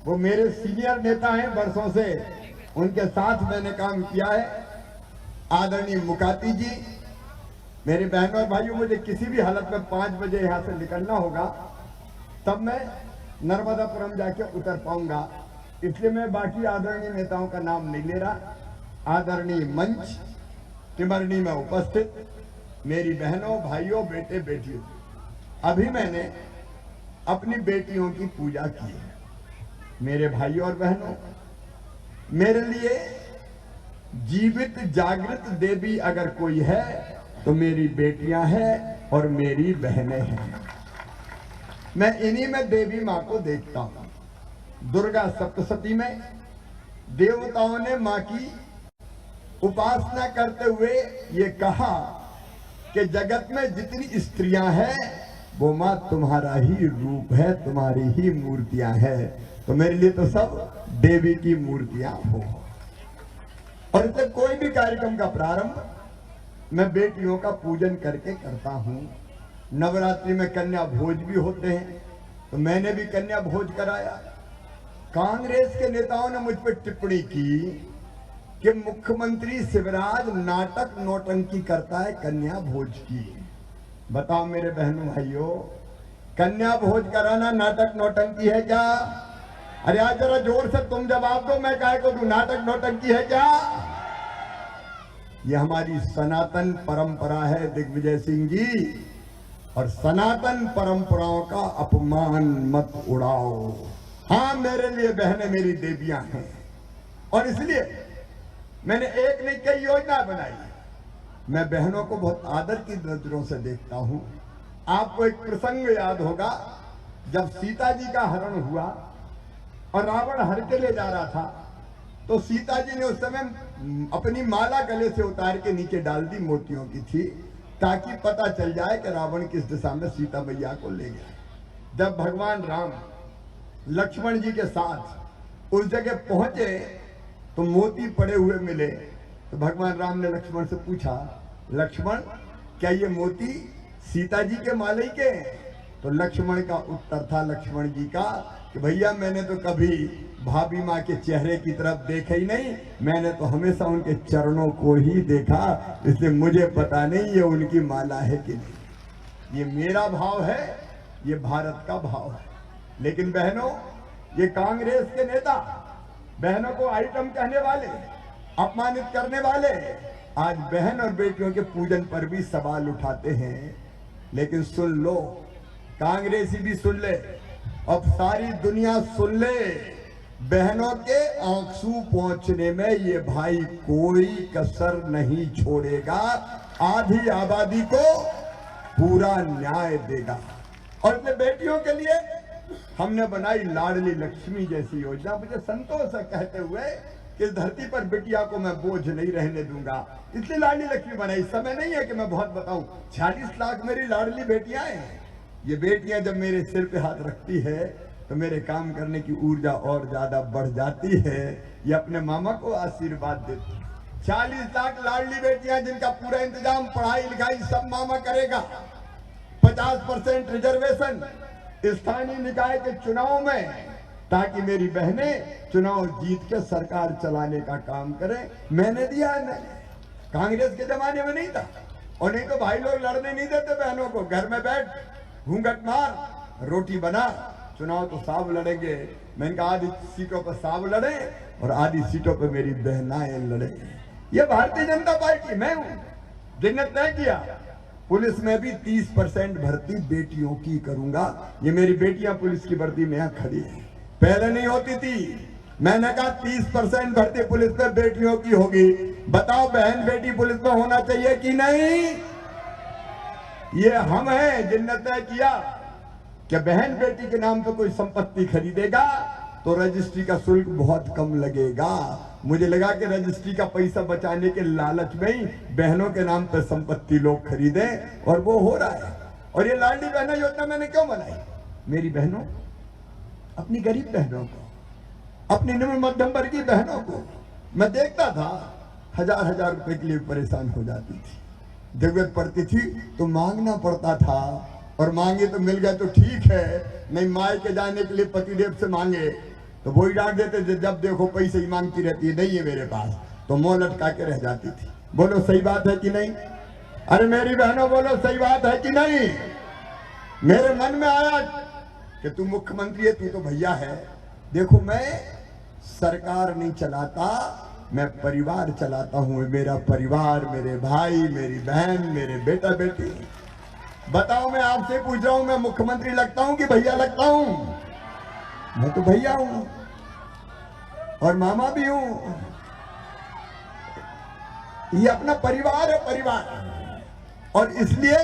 वो मेरे सीनियर नेता हैं वर्षों से, उनके साथ मैंने काम किया है। आदरणीय मुकाती जी, मेरे बहनों और भाइयों, मुझे किसी भी हालत में 5 बजे यहाँ से निकलना होगा, तब मैं नर्मदापुरम जाके उतर पाऊंगा, इसलिए मैं बाकी आदरणीय नेताओं का नाम नहीं ले रहा। आदरणीय मंच टिमरनी में उपस्थित मेरी बहनों, भाइयों, बेटे, बेटियों, अभी मैंने अपनी बेटियों की पूजा की है। मेरे भाइयों और बहनों, मेरे लिए जीवित जागृत देवी अगर कोई है तो मेरी बेटियां हैं और मेरी बहनें हैं। मैं इन्हीं में देवी मां को देखता हूं। दुर्गा सप्तशती में देवताओं ने मां की उपासना करते हुए ये कहा कि जगत में जितनी स्त्रियां हैं वो मां तुम्हारा ही रूप है, तुम्हारी ही मूर्तियां हैं। तो मेरे लिए तो सब देवी की मूर्तियां हो। और इससे कोई भी कार्यक्रम का प्रारंभ मैं बेटियों का पूजन करके करता हूं। नवरात्रि में कन्या भोज भी होते हैं, तो मैंने भी कन्या भोज कराया। कांग्रेस के नेताओं ने मुझ पर टिप्पणी की कि मुख्यमंत्री शिवराज नाटक नौटंकी करता है कन्या भोज की। बताओ मेरे बहनों भाइयों, कन्या भोज कराना नाटक नौटंकी है क्या? अरे आज जरा जोर से तुम जवाब दो, मैं काहे को दूं? नाटक नौटंकी है क्या? ये हमारी सनातन परंपरा है दिग्विजय सिंह जी, और सनातन परंपराओं का अपमान मत उड़ाओ। हाँ, मेरे लिए बहनें मेरी देवियां हैं, और इसलिए मैंने एक नहीं कई योजना बनाई। मैं बहनों को बहुत आदर की नजरों से देखता हूं। आपको एक प्रसंग याद होगा, जब सीता जी का हरण हुआ और रावण हर के ले जा रहा था, तो सीता जी ने उस समय अपनी माला गले से उतार के नीचे डाल दी, मोतियों की थी, ताकि पता चल जाए कि रावण किस दिशा में सीता मैया को ले गया। जब भगवान राम लक्ष्मण जी के साथ उस जगह पहुंचे तो मोती पड़े हुए मिले। तो भगवान राम ने लक्ष्मण से पूछा, लक्ष्मण क्या ये मोती सीता जी के माले के? तो लक्ष्मण का उत्तर था, लक्ष्मण जी का, कि भैया मैंने तो कभी भाभी माँ के चेहरे की तरफ देखा ही नहीं, मैंने तो हमेशा उनके चरणों को ही देखा, इसलिए मुझे पता नहीं ये उनकी माला है कि नहीं। ये मेरा भाव है, ये भारत का भाव है। लेकिन बहनों, ये कांग्रेस के नेता बहनों को आइटम कहने वाले, अपमानित करने वाले, आज बहन और बेटियों के पूजन पर भी सवाल उठाते हैं। लेकिन सुन लो, कांग्रेसी भी सुन ले, अब सारी दुनिया सुन ले, बहनों के आंसू पहुंचने में ये भाई कोई कसर नहीं छोड़ेगा, आधी आबादी को पूरा न्याय देगा। और अपने बेटियों के लिए हमने बनाई लाडली लक्ष्मी जैसी योजना। मुझे संतोष है कहते हुए कि इस धरती पर बिटिया को मैं बोझ नहीं रहने दूंगा, इसलिए लाडली लक्ष्मी बनाई। समय नहीं है कि मैं बहुत बताऊं, 46 लाख मेरी लाडली बेटियां हैं। ये बेटियां जब मेरे सिर पे हाथ रखती है तो मेरे काम करने की ऊर्जा और ज्यादा बढ़ जाती है। ये अपने मामा को आशीर्वाद देती। 40 लाख लाडली बेटियां जिनका पूरा इंतजाम, पढ़ाई लिखाई सब मामा करेगा। 50% रिजर्वेशन स्थानीय निकाय के चुनाव में, ताकि मेरी बहनें चुनाव जीत के सरकार चलाने का काम करें। मैंने दिया है, मैंने कांग्रेस के जमाने में नहीं था। और नहीं तो भाई लोग लड़ने नहीं देते बहनों को, घर में बैठ घूंघट मार रोटी बना, चुनाव तो साहब लड़ेंगे। मैंने कहा आधी सीटों पर साहब लड़े और आधी सीटों पर मेरी बहनाएं लड़े। ये भारतीय जनता पार्टी, मैं हूं जिसने तय किया पुलिस में भी 30% भर्ती बेटियों की करूंगा। ये मेरी बेटियां पुलिस की भर्ती में यहां खड़ी है, पहले नहीं होती थी। मैंने कहा 30% भर्ती पुलिस में बेटियों की होगी। बताओ बहन बेटी पुलिस में होना चाहिए कि नहीं? ये हम हैं जिनने तय किया कि बहन बेटी के नाम पे कोई संपत्ति खरीदेगा तो रजिस्ट्री का शुल्क बहुत कम लगेगा। मुझे लगा कि रजिस्ट्री का पैसा बचाने के लालच में ही बहनों के नाम पर संपत्ति लोग खरीदें, और वो हो रहा है। और ये लाडली बहना योजना मैंने क्यों बनाई? मेरी बहनों, अपनी गरीब बहनों को, अपनी निम्न मध्यम वर्गीय बहनों को मैं देखता था 1000-1000 रुपए के लिए परेशान हो जाती थी। जरूरत पड़ती थी तो मांगना पड़ता था, और मांगे तो मिल गए तो ठीक है, नहीं मायके जाने के लिए पतिदेव से मांगे तो वही डांट देते थे, जब देखो पैसे ही मांगती रहती है, नहीं है मेरे पास, तो मुंह लटका के रह जाती थी। बोलो सही बात है कि नहीं? अरे मेरी बहनों बोलो सही बात है कि नहीं? मेरे मन में आया कि तू मुख्यमंत्री है, तू तो भैया है। देखो मैं सरकार नहीं चलाता, मैं परिवार चलाता हूं। मेरा परिवार, मेरे भाई, मेरी बहन, मेरे बेटा बेटी। बताओ मैं आपसे पूछ रहा हूं, मैं मुख्यमंत्री लगता हूं कि भैया लगता हूं? मैं तो भैया हूं और मामा भी हूं। ये अपना परिवार है, परिवार। और इसलिए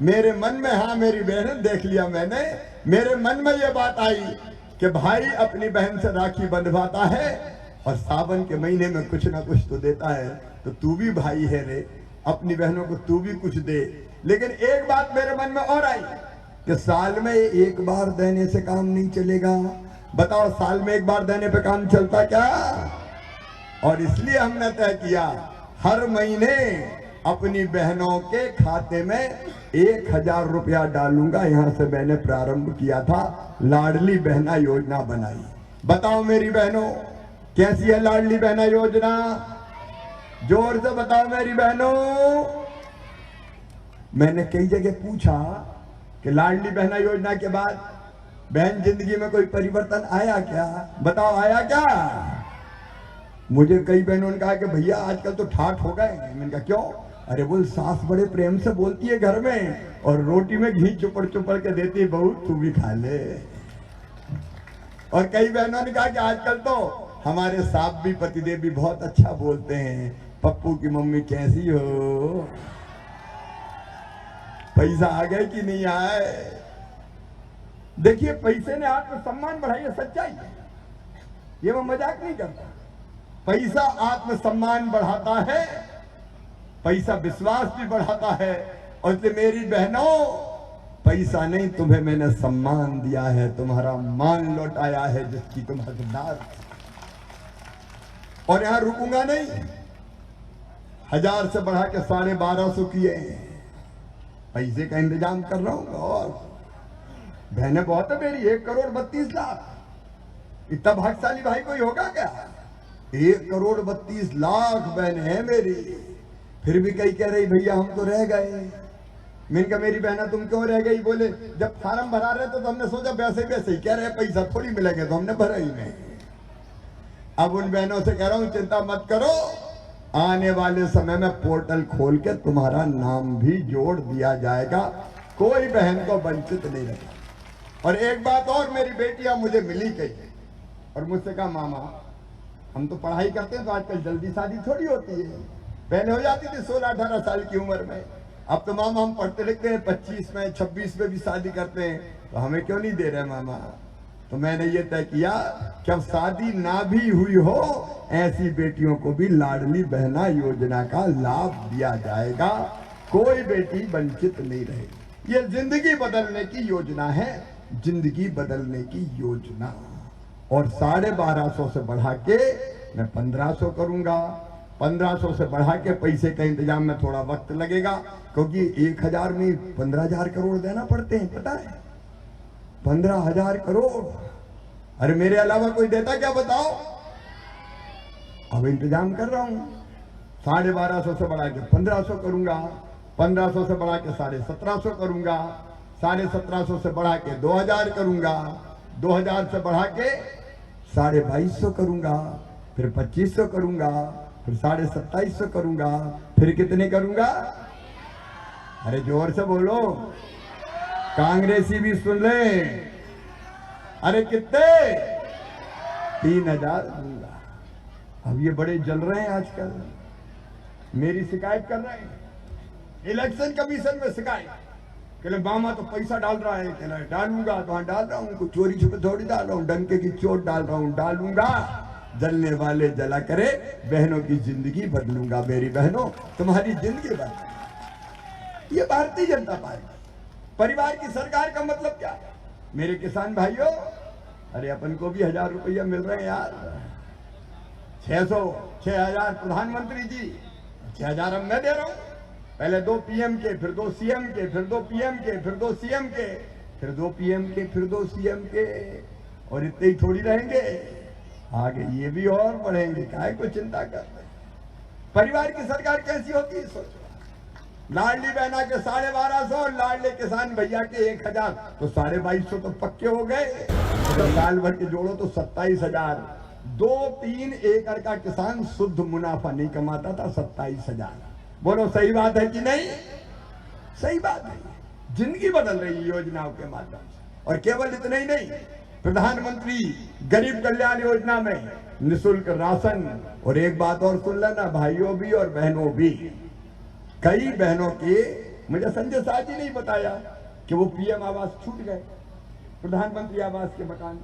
मेरे मन में, हाँ मेरी बहन देख लिया मैंने, मेरे मन में ये बात आई कि भाई अपनी बहन से राखी बंधवाता है और सावन के महीने में कुछ ना कुछ तो देता है, तो तू भी भाई है रे, अपनी बहनों को तू भी कुछ दे। लेकिन एक बात मेरे मन में और आई कि साल में एक बार देने से काम नहीं चलेगा। बताओ साल में एक बार देने पे काम चलता क्या? और इसलिए हमने तय किया हर महीने अपनी बहनों के खाते में 1000 रुपया डालूंगा। यहां से मैंने प्रारंभ किया था, लाडली बहना योजना बनाई। बताओ मेरी बहनों कैसी है लाडली बहना योजना? जोर से बताओ मेरी बहनों। मैंने कई जगह पूछा कि लाडली बहना योजना के बाद बहन जिंदगी में कोई परिवर्तन आया क्या? बताओ आया क्या? मुझे कई बहनों ने कहा कि भैया आजकल तो ठाठ हो गए। मैंने कहा क्यों? अरे बोल सास बड़े प्रेम से बोलती है घर में और रोटी में घी चुपड़ चुपड़ के देती है, बहू तू भी खा ले। और कई बहनों ने कहा कि आजकल तो हमारे साहब भी, पतिदेव भी बहुत अच्छा बोलते हैं, पप्पू की मम्मी कैसी हो? पैसा आ गए कि नहीं आए? देखिए पैसे ने आत्मसम्मान बढ़ाई, सच्चाई है, ये मैं मजाक नहीं करता। पैसा आत्मसम्मान बढ़ाता है, पैसा विश्वास भी बढ़ाता है। और इसलिए मेरी बहनों पैसा नहीं, तुम्हें मैंने सम्मान दिया है, तुम्हारा मान लौटाया है जिसकी तुम हकदार। और यहां रुकूंगा नहीं, 1000 से बढ़ा के 1250 किए। पैसे का इंतजाम कर रहा हूं। और बहनें बहुत है मेरी, 1,32,00,000। इतना भाग्यशाली भाई कोई होगा क्या? 1,32,00,000 बहनें हैं मेरी। फिर भी कई कह रही भैया हम तो रह गए। मैंने कहा मेरी बहना तुम क्यों रह गई? बोले जब फार्म भरा रहे तो हमने सोचा वैसे ही कह रहे पैसा थोड़ी मिलेगा, तो हमने भरा ही नहीं। अब उन बहनों से कह रहा हूं चिंता मत करो, आने वाले समय में पोर्टल खोल के तुम्हारा नाम भी जोड़ दिया जाएगा, कोई बहन को वंचित नहीं रहेगा। और एक बात और, मेरी बेटियां मुझे मिली कई और मुझसे कहा मामा हम तो पढ़ाई करते हैं तो आजकल जल्दी शादी थोड़ी होती है, पहले हो जाती थी 16-18 साल की उम्र में। अब तो मामा हम पढ़ते लिखते हैं 25 में 26 में भी शादी करते हैं, तो हमें क्यों नहीं दे रहे मामा? तो मैंने ये तय किया कि अब शादी ना भी हुई हो ऐसी बेटियों को भी लाडली बहना योजना का लाभ दिया जाएगा, कोई बेटी वंचित नहीं रहेगी। ये जिंदगी बदलने की योजना है, जिंदगी बदलने की योजना। और 1250 से बढ़ा के मैं 1500 करूंगा। 1500 से बढ़ा के पैसे का इंतजाम में थोड़ा वक्त लगेगा, क्योंकि 1000 में 15,000 करोड़ देना पड़ते हैं, पता है? 15,000 करोड़। अरे मेरे अलावा कोई देता क्या बताओ? अब इंतजाम कर रहा हूं। 1250 से बढ़ा के 1500 करूंगा, 1500 से बढ़ा के 1750 करूंगा, 1750 से बढ़ा के 2000 करूंगा, 2000 से बढ़ा के 2250 करूंगा, फिर 2500 करूंगा, फिर 2750 करूंगा, फिर कितने करूंगा? अरे जोर से बोलो, कांग्रेसी भी सुन ले। अरे कितने? 3000 दूंगा। अब ये बड़े जल रहे हैं आजकल, मेरी शिकायत कर रहे हैं इलेक्शन कमीशन में शिकायत, कहले मामा तो पैसा डाल रहा है, कहना डालूंगा तो हाँ डाल रहा हूँ, कुछ चोरी छुपे थोड़ी डाल रहा हूँ, डंके की चोट डाल रहा हूँ, डालूंगा। जलने वाले जला करे, बहनों की जिंदगी बदलूंगा। मेरी बहनों तुम्हारी जिंदगी बदल। ये भारतीय जनता पार्टी परिवार की सरकार का मतलब क्या है? मेरे किसान भाइयों, अरे अपन को भी 1000 रुपया मिल रहे हैं यार। 6000 प्रधानमंत्री जी, 6000 अब मैं दे रहा हूं। पहले 2 पीएम के, फिर 2 सीएम के, फिर 2 पीएम के, फिर 2 सीएम के, फिर 2 पीएम के, फिर 2 सीएम के। और इतने ही थोड़ी रहेंगे, आगे ये भी और बढ़ेंगे। काहे को चिंता कर रहे? परिवार की सरकार कैसी होती है सोचो। लाडली बहना के 1250 और लाडले किसान भैया के 1000, तो 2250 तो पक्के हो गए। तो साल भर के जोड़ो तो 27,000। 2-3 एकड़ का किसान शुद्ध मुनाफा नहीं कमाता था, 27,000। बोलो सही बात है कि नहीं? सही बात है। जिंदगी बदल रही है योजनाओं के माध्यम से। और केवल इतना ही नहीं, प्रधानमंत्री गरीब कल्याण योजना में निःशुल्क राशन। और एक बात और सुन लेना भाइयों भी और बहनों भी, कई बहनों के, मुझे संजय शाह जी ने बताया कि वो पीएम आवास छूट गए, प्रधानमंत्री आवास के मकान,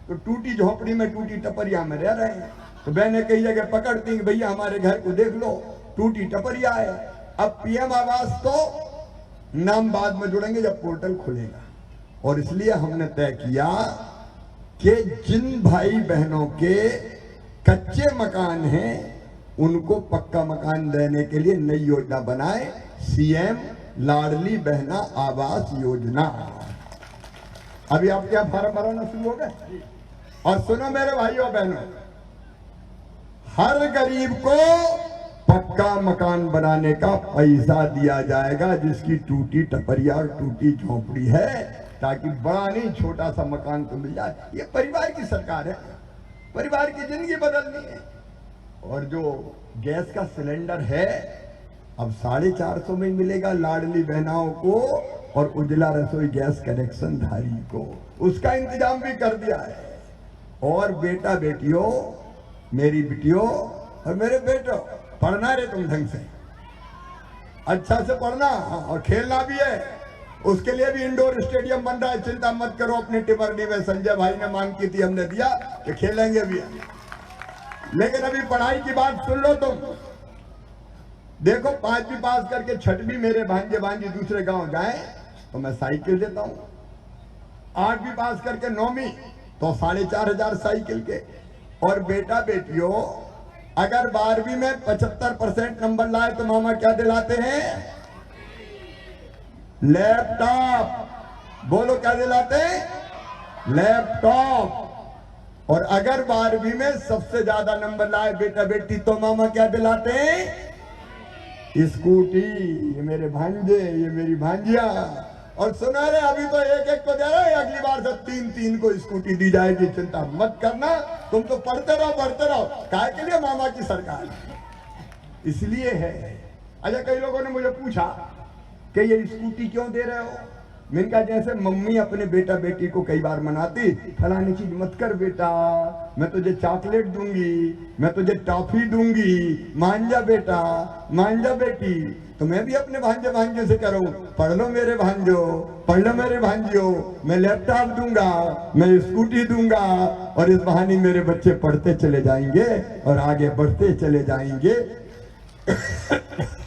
तो टूटी झोपड़ी में, टूटी टपरिया में रह रहे हैं। तो बहनें कई जगह पकड़ती हैं, भैया हमारे घर को देख लो, टूटी टपरिया है। अब पीएम आवास तो नाम बाद में जुड़ेंगे जब पोर्टल खुलेगा। और इसलिए हमने तय किया कि जिन भाई बहनों के कच्चे मकान हैं उनको पक्का मकान देने के लिए नई योजना बनाए, सीएम लाडली बहना आवास योजना। अभी आपके यहां फार्म भराना शुरू हो गए। और सुनो मेरे भाइयों बहनों, हर गरीब को पक्का मकान बनाने का पैसा दिया जाएगा जिसकी टूटी टपरिया और टूटी झोपड़ी है, ताकि बड़ा नहीं छोटा सा मकान तो मिल जाए। ये परिवार की सरकार है, परिवार की जिंदगी बदलनी है। और जो गैस का सिलेंडर है अब 450 में मिलेगा लाडली बहनाओं को और उज्ज्वला रसोई गैस कनेक्शन धारी को, उसका इंतजाम भी कर दिया है। और बेटा बेटियों, मेरी बेटियों और मेरे बेटों, पढ़ना रे तुम ढंग से, अच्छा से पढ़ना और खेलना भी है। उसके लिए भी इंडोर स्टेडियम बन रहा है, चिंता मत करो। अपने टिमरनी में संजय भाई ने मांग की थी, हमने दिया कि खेलेंगे भी। लेकिन अभी पढ़ाई की बात सुन लो तुम। देखो 5वीं पास करके 6वीं मेरे भांजे भांजी दूसरे गांव जाए तो मैं साइकिल देता हूं। 8वीं पास करके 9वीं तो 4,500 साइकिल के। और बेटा बेटियों अगर 12वीं में 75% नंबर लाए तो मामा क्या दिलाते हैं? लैपटॉप। बोलो क्या दिलाते हैं? लैपटॉप। और अगर 12वीं में सबसे ज्यादा नंबर लाए बेटा बेटी तो मामा क्या दिलाते हैं? स्कूटी। ये मेरे भांजे, ये मेरी भांजिया। और सुना रहे अभी तो एक एक को दे रहे हैं, अगली बार से 3-3 को स्कूटी दी जाएगी। चिंता मत करना, तुम तो पढ़ते रहो पढ़ते रहो। काहे के लिए? मामा की सरकार इसलिए है। अच्छा कई लोगों ने मुझे पूछा कि ये स्कूटी क्यों दे रहे हो? मैंने कहा जैसे मम्मी अपने बेटा बेटी को कई बार मनाती, फलानी चीज मत कर बेटा, मैं तुझे चॉकलेट दूंगी, मैं तुझे टॉफी दूंगी, मान जा बेटा, मान जा बेटी। तो मैं भी अपने भांजे भांजे से करूं, पढ़ लो मेरे भांजो, पढ़ लो मेरे भांजियों, मैं लैपटॉप दूंगा, मैं स्कूटी दूंगा। और इस बहाने मेरे बच्चे पढ़ते चले जाएंगे और आगे बढ़ते चले जाएंगे।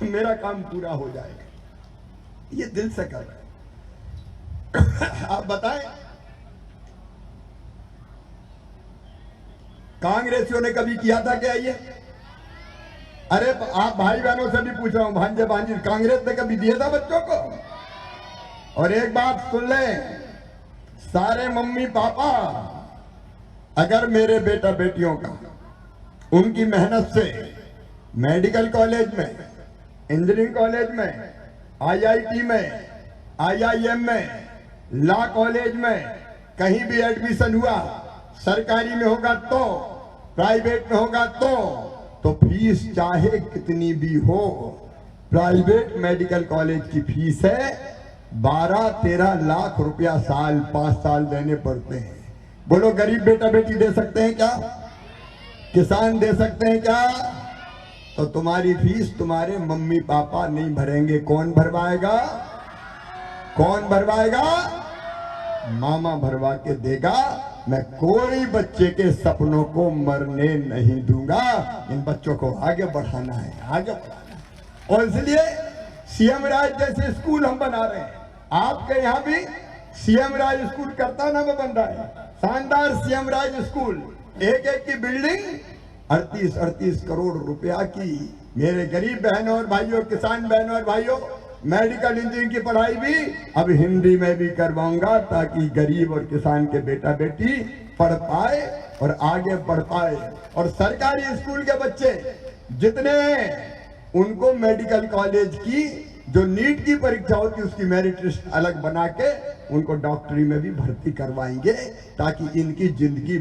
मेरा काम पूरा हो जाएगा। ये दिल से कर रहे हैं। आप बताएं, कांग्रेसियों ने कभी किया था क्या ये? अरे आप भाई बहनों से भी पूछ रहा हूं, भांजे भांजी, कांग्रेस ने कभी दिया था बच्चों को? और एक बात सुन ले सारे मम्मी पापा, अगर मेरे बेटा बेटियों का उनकी मेहनत से मेडिकल कॉलेज में, इंजीनियरिंग कॉलेज में, आईआईटी में, आईआईएम में, लॉ कॉलेज में कहीं भी एडमिशन हुआ, सरकारी में होगा तो, प्राइवेट में होगा तो फीस चाहे कितनी भी हो, प्राइवेट मेडिकल कॉलेज की फीस है 12-13 लाख रुपया साल, 5 साल देने पड़ते हैं। बोलो गरीब बेटा बेटी दे सकते हैं क्या? किसान दे सकते हैं क्या? तो तुम्हारी फीस तुम्हारे मम्मी पापा नहीं भरेंगे। कौन भरवाएगा? कौन भरवाएगा? मामा भरवा के देगा। मैं कोई बच्चे के सपनों को मरने नहीं दूंगा। इन बच्चों को आगे बढ़ाना है, आगे बढ़ाना है। और इसलिए सीएम राज जैसे स्कूल हम बना रहे हैं। आपके यहाँ भी सीएम राज स्कूल करताना में बन रहा है, शानदार सीएम राज स्कूल। एक एक की बिल्डिंग 38 करोड़ रुपया की। मेरे गरीब बहनों और भाइयों, किसान बहनों और भाइयों, मेडिकल इंजीनियरिंग की पढ़ाई भी अब हिंदी में भी करवाऊंगा ताकि गरीब और किसान के बेटा बेटी पढ़ पाए और आगे बढ़ पाए। और सरकारी स्कूल के बच्चे जितने उनको मेडिकल कॉलेज की जो नीट की परीक्षा होती है उसकी मेरिट लिस्ट अलग बना के उनको डॉक्टरी में भी भर्ती करवाएंगे ताकि इनकी जिंदगी